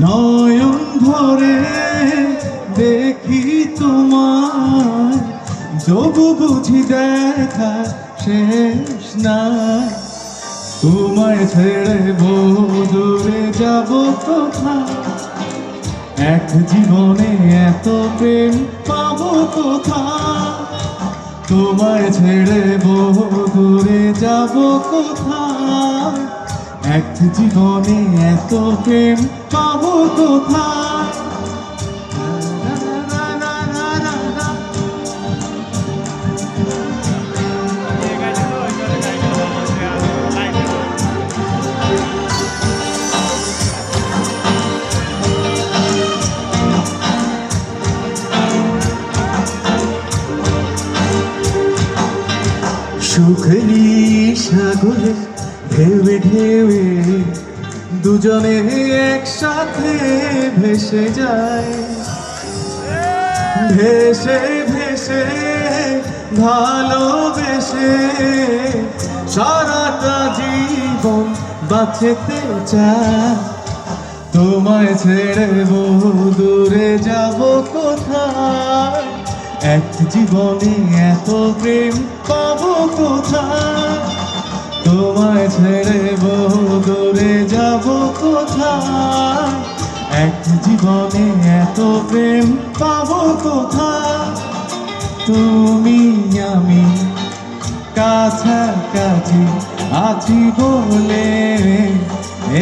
নয়ন ভরে দেখি তোমার, তবু বুঝি দেখা শেষ নাই। তোমায় ছেড়ে দূরে যাব কোথায়, এক জীবনে এত প্রেম পাবো কোথায়। তোমায় ছেড়ে দূরে যাব কোথায়, এক জীবনে এত প্রেম পাবো কোথায়। সুখেরি সাগরে ঢেউে ঢেউে দুজনে একসাথে ভেসে যায়, ভেসে ভেসে ভালোবেসে সারাটা জীবন বাঁচতে চায়। তোমায় ছেড়ে দূরে যাব কোথায়, এক জীবনে এত প্রেম পাবো কোথায়। তোমায় ছেড়ে দূরে যাব কোথায়, এক জীবনে এত প্রেম পাবো কোথায়। তুমি আমি কাছাকাছি আছি বলে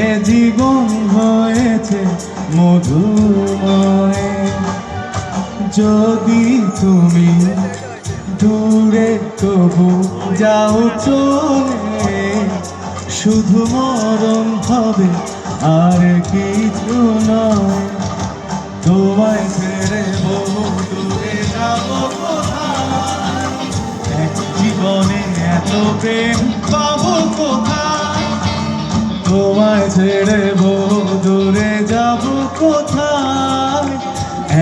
এ জীবন হয়েছে মধুময়। যদি তুমি দূরে তবু যাও চলে, শুধু মরণ হবে আর কিছু নয়। তোমায় ছেড়ে দূরে যাব কোথায়, এক জীবনে এত প্রেম পাবো কোথায়। তোমায় ছেড়ে দূরে যাব কোথায়,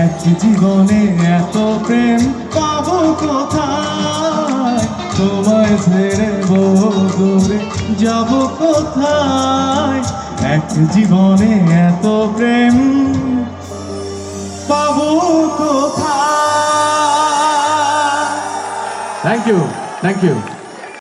এক জীবনে এত প্রেম পাবো কোথায়। তোমায় ছেড়ে দূরে যাব কোথায়, এক জীবনে এত প্রেম পাবো কোথায়। Thank you, thank you.